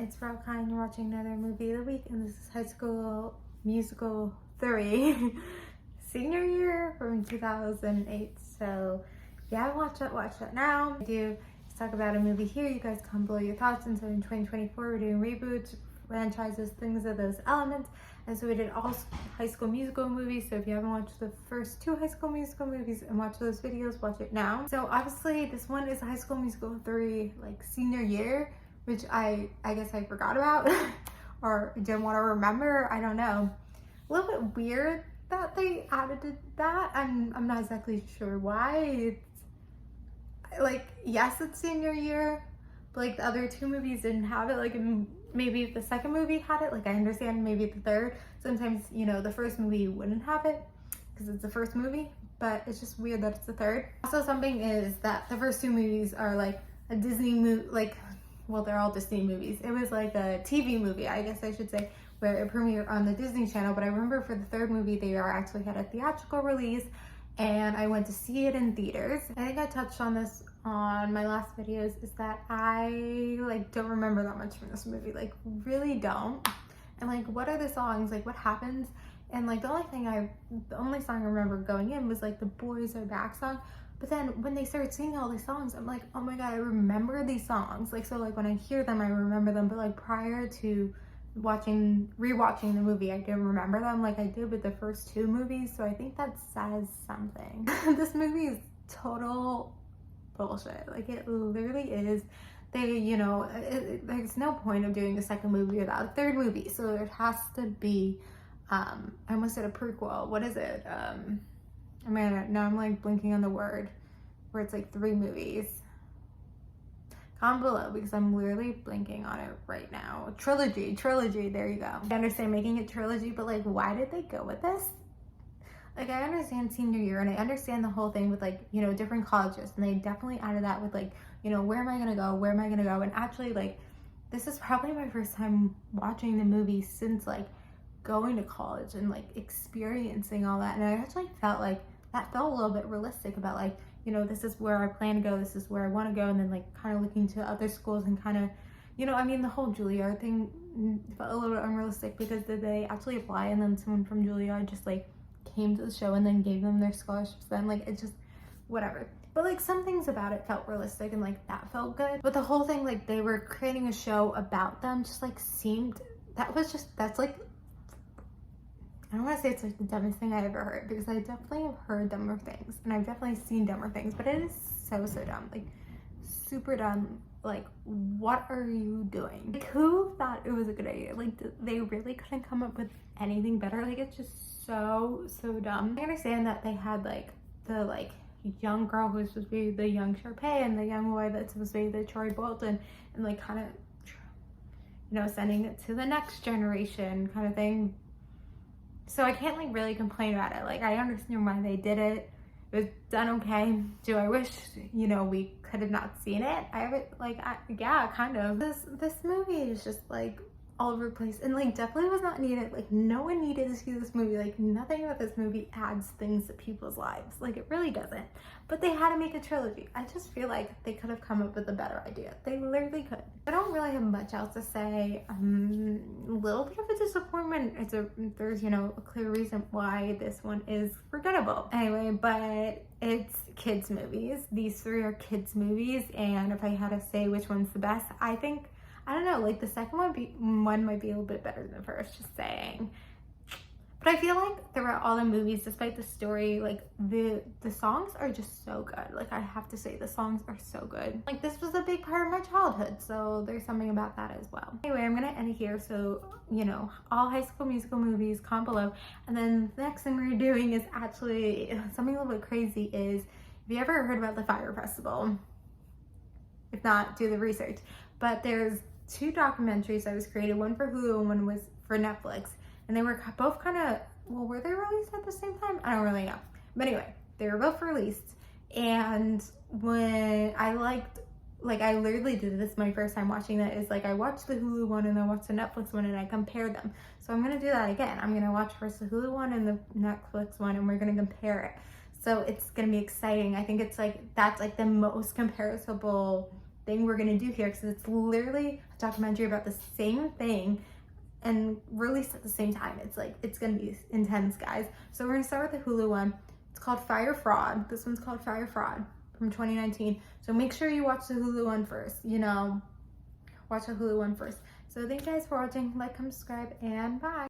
it's Rokai and you're watching another movie of the week, and this is High School Musical 3 senior year from 2008. So if you haven't watched that, watch that now. I do talk about a movie here, you guys comment below your thoughts. And so in 2024 we're doing reboots, franchises, things of those elements. And so we did all High School Musical movies. So if you haven't watched the first 2 High School Musical movies and watched those videos, watch it now. So obviously this one is High School Musical 3 like senior year, which I guess I forgot about or didn't want to remember. I don't know. A little bit weird that they added that. I'm not exactly sure why. It's like, yes, it's senior year, but like the other 2 movies didn't have it. Like maybe if the second movie had it, like I understand maybe the third. Sometimes, you know, the first movie wouldn't have it because it's the first movie, but it's just weird that it's the third. Also, something is that the first 2 movies are like a Disney movie, like, well, they're all Disney movies. It was like a TV movie, I guess I should say, where it premiered on the Disney Channel. But I remember for the third movie, they actually had a theatrical release, and I went to see it in theaters. I think I touched on this on my last videos, is that I like don't remember that much from this movie, like really don't. And like, what are the songs, like what happens? And like the only song I remember going in was like the Boys Are Back song. But then when they started singing all these songs, I'm like, oh my god, I remember these songs. Like, so like when I hear them, I remember them. But like prior to rewatching the movie, I didn't remember them like I did with the first 2 movies. So I think that says something. This movie is total bullshit. Like, it literally is. They, you know, there's no point of doing a second movie without a third movie. So it has to be, I almost said a prequel. What is it? I mean, now I'm like blinking on the word where it's like 3 movies. Comment below because I'm literally blinking on it right now. Trilogy, there you go. I understand making it trilogy, but like, why did they go with this? Like, I understand senior year and I understand the whole thing with like, you know, different colleges, and they definitely added that with like, you know, where am I gonna go? And actually, like, this is probably my first time watching the movie since like going to college and like experiencing all that. And I actually felt like that felt a little bit realistic about like, you know, this is where I plan to go, this is where I want to go, and then like kind of looking to other schools and kind of, you know, I mean, the whole Juilliard thing felt a little bit unrealistic because did they actually apply and then someone from Juilliard just like came to the show and then gave them their scholarships then? Like, it just, whatever. But like some things about it felt realistic and like that felt good. But the whole thing, like they were creating a show about them, just like seemed, that's like, I don't want to say it's like the dumbest thing I ever heard, because I definitely have heard dumber things and I've definitely seen dumber things, but it is so dumb, like super dumb. Like, what are you doing? Like, who thought it was a good idea? Like, they really couldn't come up with anything better. Like, it's just so dumb. I understand that they had like the like young girl who was supposed to be the young Sharpay and the young boy that's supposed to be the Troy Bolton, and like kind of, you know, sending it to the next generation kind of thing. So I can't like really complain about it. Like, I understand why they did it. It was done okay. Do I wish, you know, we could have not seen it? Yeah, kind of. This movie is just like all over the place, and like definitely was not needed. Like, no one needed to see this movie. Like, nothing about this movie adds things to people's lives. Like, it really doesn't. But they had to make a trilogy. I just feel like they could have come up with a better idea. They literally could. I don't really have much else to say. A little bit of a disappointment. There's, you know, a clear reason why this one is forgettable. Anyway, but it's kids movies. These 3 are kids movies, and if I had to say which one's the best, I think, I don't know, like the second one might be a little bit better than the first, just saying. But I feel like throughout all the movies, despite the story, like the songs are just so good. Like, I have to say, the songs are so good. Like, this was a big part of my childhood, so there's something about that as well. Anyway, I'm gonna end it here. So, you know, all High School Musical movies, comment below. And then the next thing we're doing is actually something a little bit crazy. Is, have you ever heard about the Fyre Festival? If not, do the research. But there's 2 documentaries that was created, one for Hulu and one was for Netflix, and they were both kind of, well, were they released at the same time? I don't really know, but anyway, they were both released. And when I literally did this my first time watching that, is like I watched the Hulu one and I watched the Netflix one and I compared them. So I'm gonna do that again. I'm gonna watch first the Hulu one and the Netflix one, and we're gonna compare it. So it's gonna be exciting. I think it's like, that's like the most comparable thing we're gonna do here, because it's literally documentary about the same thing and released at the same time. It's like, it's gonna be intense, guys. So we're gonna start with the Hulu one. It's called Fire Fraud. This one's called Fire Fraud from 2019. So make sure you watch the Hulu one first, you know, watch the Hulu one first. So thank you guys for watching. Like, comment, subscribe, and bye.